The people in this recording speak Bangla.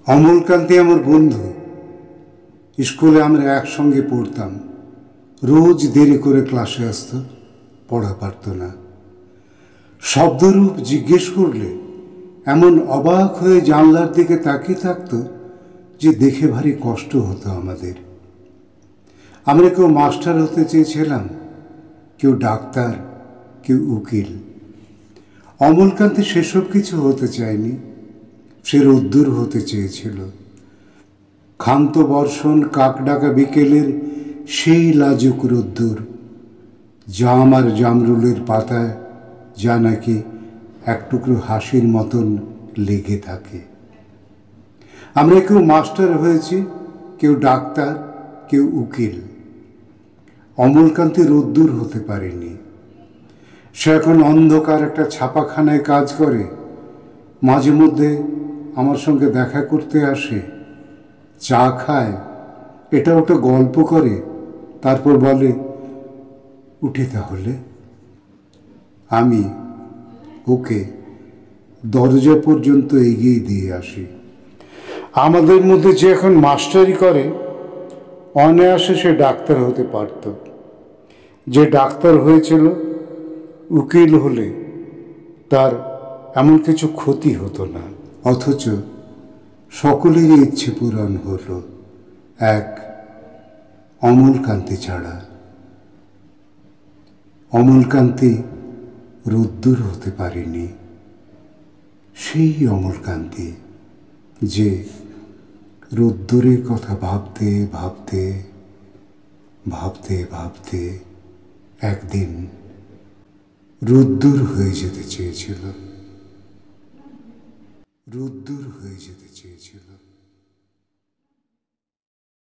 অমলকান্তি আমার বন্ধু। স্কুলে আমরা একসঙ্গে পড়তাম। রোজ দেরি করে ক্লাসে আসতো, পড়া পারত না। শব্দরূপ জিজ্ঞেস করলে এমন অবাক হয়ে জানলার দিকে তাকিয়ে থাকতো যে দেখে ভারী কষ্ট হতো আমাদের। আমরা কেউ মাস্টার হতে চেয়েছিলাম, কেউ ডাক্তার, কেউ উকিল। অমলকান্তি সেসব কিছু হতে চায়নি, সে রোদ্দুর হতে চেয়েছিল। ক্ষান্ত বর্ষণ কাকডাকা বিকেলের সেই লাজুক রোদ্দুর, জাম আর জামরুলের পাতায় যা নাকি এক টুকরো হাসির মতন লেগে থাকে। আমরা কেউ মাস্টার হয়েছি, কেউ ডাক্তার, কেউ উকিল। অমলকান্তি রোদ্দুর হতে পারেনি। সে এখন অন্ধকার একটা ছাপাখানায় কাজ করে। মাঝে মধ্যে আমার সঙ্গে দেখা করতে আসে, চা খায়, এটা ওটা গল্প করে, তারপর বলে, উঠি তাহলে। আমি ওকে দরজা পর্যন্ত এগিয়ে দিয়ে আসি। আমাদের মধ্যে যে এখন মাস্টারি করে, অনায়াসে সে ডাক্তার হতে পারত। যে ডাক্তার হয়েছিল, উকিল হলে তার এমন কিছু ক্ষতি হতো না। অথচ সকলেরই ইচ্ছে পূরণ হলো, এক অমলকান্তি ছাড়া। অমলকান্তি রোদ্দুর হতে পারেনি। সেই অমলকান্তি যে রোদ্দুরের কথা ভাবতে ভাবতে ভাবতে ভাবতে একদিন রোদ্দুর হয়ে যেতে চেয়েছিল। রোদ্দুর হয়ে যেতে চেয়েছিল।